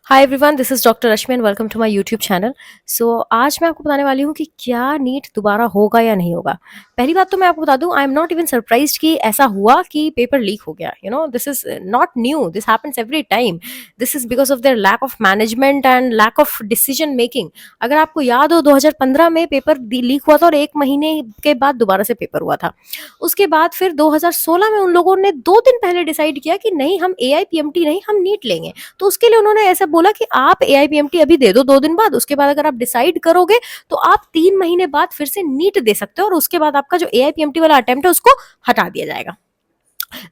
Hi everyone, this is doctor Rashmi and welcome to my YouTube channel. So आज मैं आपको बताने वाली हूँ कि क्या नीट दोबारा होगा या नहीं होगा। पहली बात तो मैं आपको बता दूँ, I am not even surprised कि ऐसा हुआ कि पेपर लीक हो गया। This is not new, this happens every time. This is because of their lack of management and lack of decision making. अगर आपको याद हो, 2015 में पेपर लीक हुआ था और 1 महीने के बाद दोबारा से पेपर हुआ था। उसके बाद फिर 2016 में उन लोगों ने 2 दिन पहले डिसाइड किया कि नहीं, हम AIPMT नहीं, हम नीट लेंगे। तो उसके लिए उन्होंने ऐसा बोला कि आप AIPMT अभी दे दो 2 दिन बाद, उसके बाद अगर आप डिसाइड करोगे तो आप 3 महीने बाद फिर से नीट दे सकते हो और उसके बाद आपका जो AIPMT वाला अटेम्प्ट है उसको हटा दिया जाएगा।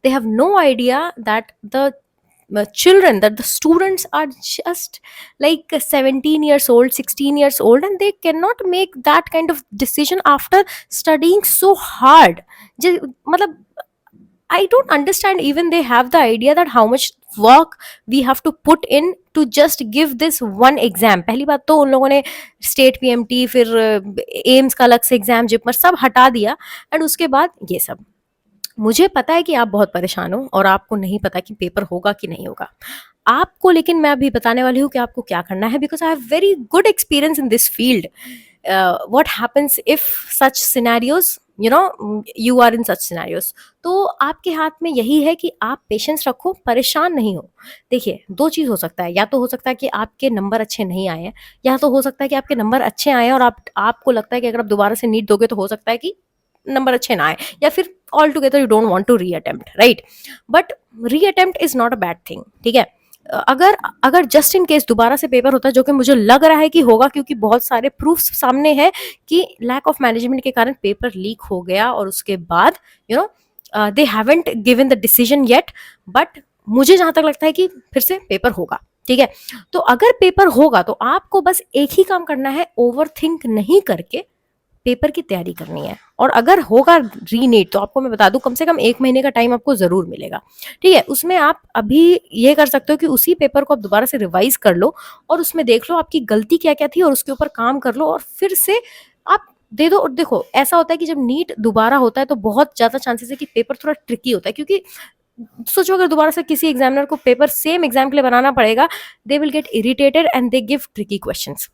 They have no idea that the children, that the students are just like 17 years old, 16 years old, and they cannot make that kind of decision after studying so hard. मतलब I don't understand, even they have the idea that how much work we have to put in to just give this one exam. पहली बात तो उन लोगों ने state PMT, फिर AIIMS का अलग से एग्जाम, जिपमर सब हटा दिया, एंड उसके बाद ये सब। मुझे पता है कि आप बहुत परेशान हो और आपको नहीं पता कि पेपर होगा कि नहीं होगा आपको, लेकिन मैं अभी बताने वाली हूँ कि आपको क्या करना है, because I have very good experience in this field. What happens if such scenarios, you are in such scenarios. तो आपके हाथ में यही है कि आप पेशेंस रखो, परेशान नहीं हो। देखिए, दो चीज़ हो सकता है, या तो हो सकता है कि आपके नंबर अच्छे नहीं आए हैं, या तो हो सकता है कि आपके नंबर अच्छे आए हैं और आपको लगता है कि अगर आप दोबारा से नीट दोगे तो हो सकता है कि नंबर अच्छे ना आए, या फिर all together you don't want to reattempt, right. But reattempt is not a bad thing, ठीक है। अगर अगर जस्ट इन केस दोबारा से पेपर होता है, जो कि मुझे लग रहा है कि होगा, क्योंकि बहुत सारे प्रूफ्स सामने हैं कि लैक ऑफ मैनेजमेंट के कारण पेपर लीक हो गया और उसके बाद they haven't given the decision yet. But मुझे जहां तक लगता है कि फिर से पेपर होगा, ठीक है। तो अगर पेपर होगा तो आपको बस एक ही काम करना है, ओवर थिंक नहीं करके पेपर की तैयारी करनी है। और अगर होगा रीनीट तो आपको मैं बता दूं, कम से कम 1 महीने का टाइम आपको जरूर मिलेगा, ठीक है। उसमें आप अभी ये कर सकते हो कि उसी पेपर को आप दोबारा से रिवाइज कर लो और उसमें देख लो आपकी गलती क्या क्या थी और उसके ऊपर काम कर लो और फिर से आप दे दो। और देखो, ऐसा होता है कि जब नीट दोबारा होता है तो बहुत ज्यादा चांसेस है कि पेपर थोड़ा ट्रिकी होता है, क्योंकि सोचो अगर दोबारा से किसी एग्जामिनर को पेपर सेम एग्जाम के लिए बनाना पड़ेगा, they will get irritated and they give tricky questions.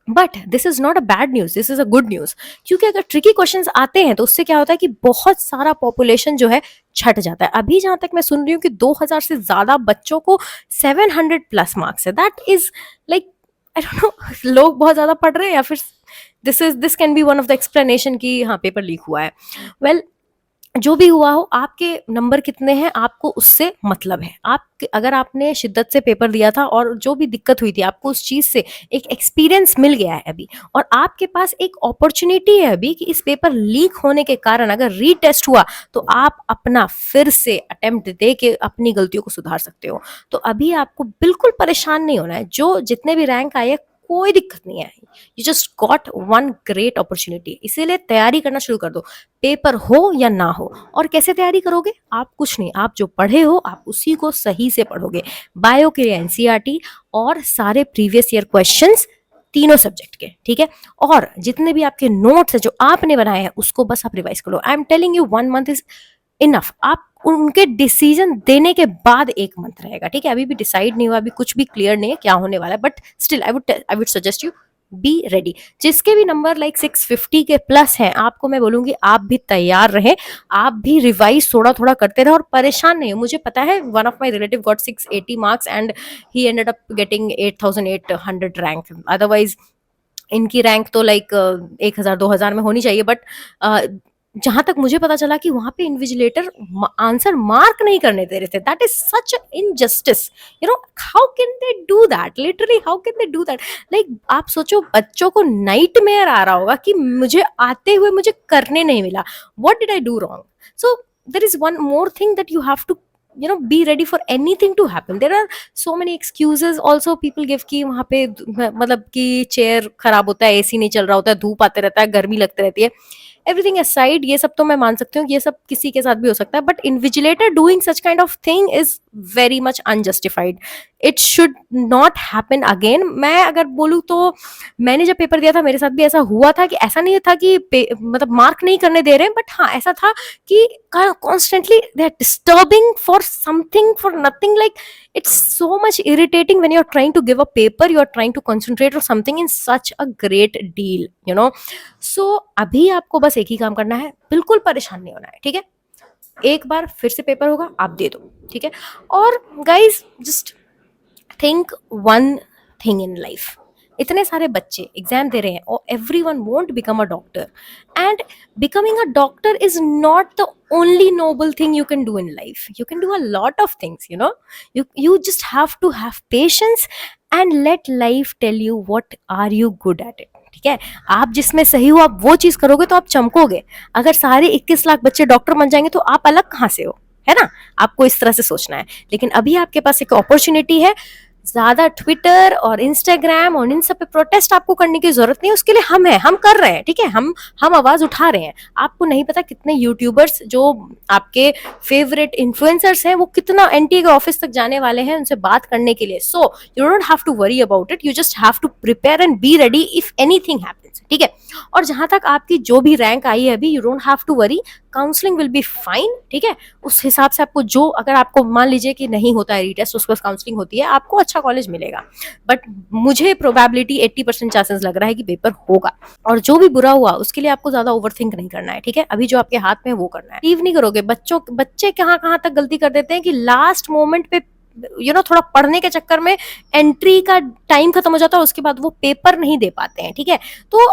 But this is not a bad news, this is a good news. क्योंकि अगर ट्रिकी क्वेश्चंस आते हैं तो उससे क्या होता है कि बहुत सारा पॉपुलेशन जो है छट जाता है। अभी जहां तक मैं सुन रही हूँ कि 2000 से ज्यादा बच्चों को 700 प्लस मार्क्स है। That is like, I don't know, लोग बहुत ज्यादा पढ़ रहे हैं या फिर this can be one of the explanation कि हाँ पेपर लीक हुआ है। वेल, जो भी हुआ हो, आपके नंबर कितने हैं आपको उससे मतलब है। आप अगर आपने शिद्दत से पेपर दिया था और जो भी दिक्कत हुई थी आपको उस चीज से एक एक्सपीरियंस मिल गया है अभी, और आपके पास एक अपॉर्चुनिटी है अभी कि इस पेपर लीक होने के कारण अगर रीटेस्ट हुआ तो आप अपना फिर से अटेम्प्ट दे के अपनी गलतियों को सुधार सकते हो। तो अभी आपको बिल्कुल परेशान नहीं होना है। जो जितने भी रैंक आए, कोई दिक्कत नहीं है। You just got one great opportunity, इसीलिए तैयारी करना शुरू कर दो, पेपर हो या ना हो। और कैसे तैयारी करोगे? आप कुछ नहीं, आप जो पढ़े हो आप उसी को सही से पढ़ोगे। बायो के लिए NCERT और सारे प्रीवियस ईयर क्वेश्चंस तीनों सब्जेक्ट के, ठीक है। और जितने भी आपके नोट्स है जो आपने बनाए हैं उसको बस आप रिवाइज करो। I am telling you 1 month is enough. आप उनके डिसीजन देने के बाद 1 मंथ रहेगा, ठीक है। अभी भी डिसाइड नहीं हुआ, अभी कुछ भी क्लियर नहीं है क्या होने वाला है, but still I would suggest you be ready. जिसके भी नंबर लाइक 650 के प्लस हैं, आपको मैं बोलूंगी आप भी तैयार रहें, आप भी रिवाइज थोड़ा थोड़ा करते रहे और परेशान नहीं हो। मुझे पता है, one of my relative got 680 marks and he ended up getting 8800 rank. Otherwise इनकी रैंक तो लाइक 1000 2000 में होनी चाहिए। बट जहां तक मुझे पता चला कि वहां पे इन्विजिलेटर आंसर मार्क नहीं करने दे रहे थे। That is such injustice. How can they do that? Literally how can they do that? Like आप सोचो, बच्चों को नाइटमेयर आ रहा होगा कि मुझे आते हुए मुझे करने नहीं मिला, what did I do wrong? So there is one more thing that you have to be ready for anything to happen. There are so many excuses also people give कि वहां पे मतलब कि चेयर खराब होता है, AC नहीं चल रहा होता है, धूप आते रहता है, गर्मी लगती रहती है। एवरीथिंग असाइड, ये सब तो मैं मान सकती हूँ कि ये सब किसी के साथ भी हो सकता है, but invigilator doing such kind of thing is very much unjustified. It should not happen again. मैं अगर बोलूँ तो मैंने जब पेपर दिया था मेरे साथ भी ऐसा हुआ था कि ऐसा नहीं था कि मतलब मार्क नहीं करने दे रहे हैं, बट हाँ ऐसा था कि constantly they are disturbing for something for nothing, like it's so much irritating when you're trying to give a paper, you're trying to concentrate on something in such a great deal, you know. So अभी आपको बस एक ही काम करना है, बिल्कुल परेशान नहीं होना है, ठीक है। एक बार फिर से पेपर होगा, आप दे दो, ठीक है। और guys just think one thing in life, इतने सारे बच्चे एग्जाम दे रहे हैं और every one want become a doctor, and becoming a doctor is not the only noble thing you can do in life. You can do a lot of things, you know. You just have to have patience and let life tell you what are you good at it, ठीक है। आप जिसमें सही हो आप वो चीज करोगे तो आप चमकोगे। अगर सारे 21 लाख बच्चे डॉक्टर बन जाएंगे तो आप अलग कहाँ से हो, है ना। आपको इस तरह से सोचना है। लेकिन अभी आपके पास एक अपॉर्चुनिटी है, ज्यादा ट्विटर और इंस्टाग्राम और इन सब पे प्रोटेस्ट आपको करने की जरूरत नहीं है, उसके लिए हम हैं, हम कर रहे हैं, ठीक है। हम आवाज उठा रहे हैं। आपको नहीं पता कितने यूट्यूबर्स जो आपके फेवरेट इन्फ्लुएंसर्स हैं वो कितना एनटीए के ऑफिस तक जाने वाले हैं उनसे बात करने के लिए। So you don't have to worry about it, you just have to prepare and be ready if anything happens, ठीक है। और जहां तक आपकी जो भी रैंक आई है अभी, you don't have to worry, counselling will be fine, ठीक है। उस हिसाब से आपको जो, अगर आपको मान लीजिए कि नहीं होता है रीटेस्ट, उसके बाद काउंसलिंग होती है, आपको अच्छा कॉलेज मिलेगा। बट मुझे प्रोबेबिलिटी 80% चांसेस लग रहा है कि पेपर होगा। और जो भी बुरा हुआ उसके लिए आपको ज्यादा ओवरथिंक नहीं करना है, ठीक है। अभी जो आपके हाथ में है वो करना है, लीव नहीं करोगे। बच्चे कहाँ तक गलती कर देते हैं कि लास्ट मोमेंट पे थोड़ा पढ़ने के चक्कर में एंट्री का टाइम खत्म हो जाता है, उसके बाद वो पेपर नहीं दे पाते हैं, ठीक है। तो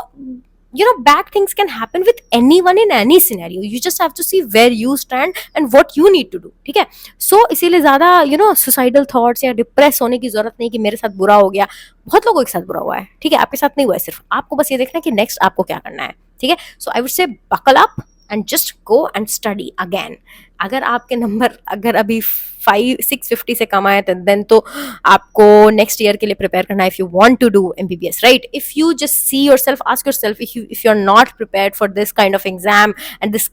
bad things can happen with anyone in any scenario. You just have to see where you stand and what you need to do, ठीक है। So इसीलिए ज्यादा सुसाइडल थॉट्स या डिप्रेस होने की जरूरत नहीं कि मेरे साथ बुरा हो गया। बहुत लोगों के साथ बुरा हुआ है, ठीक है, आपके साथ नहीं हुआ है। सिर्फ आपको बस ये देखना है कि नेक्स्ट आपको क्या करना है, ठीक है। So I would say buckle up and just go and study again. अगर आपके नंबर अगर अभी 650 से कम आए देन तो आपको नेक्स्ट ईयर के लिए प्रिपेयर करना है, if you want to do MBBS, right. If you just see yourself, ask yourself, if you are not prepared for this kind of exam and this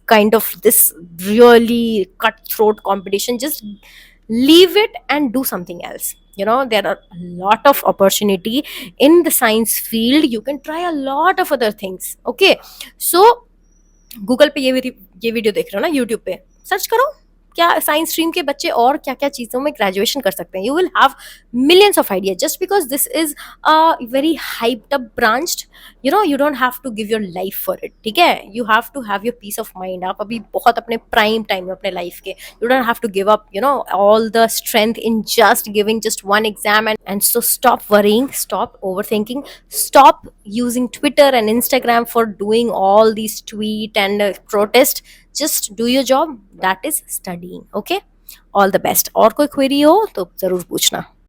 really cutthroat competition, just leave it and do something else. There are a lot of opportunity in the science field. You can try a lot of other things, okay। So Google पे ये video देख रहे हो ना, YouTube पे search करो क्या science stream के बच्चे और क्या क्या चीजों में ग्रेजुएशन कर सकते हैं। You will have millions of idea. Just because this is a very hyped up branched, you don't have to give your life for it, ठीक है। You have to have your peace of mind. आप अभी बहुत अपने prime time में अपने life के, you don't have to give up all the strength in just giving just one exam. And so stop worrying, stop over thinking, stop using Twitter and Instagram for doing all these tweet and protest. Just do your job, that is studying, okay। All the best। और कोई query हो तो जरूर पूछना।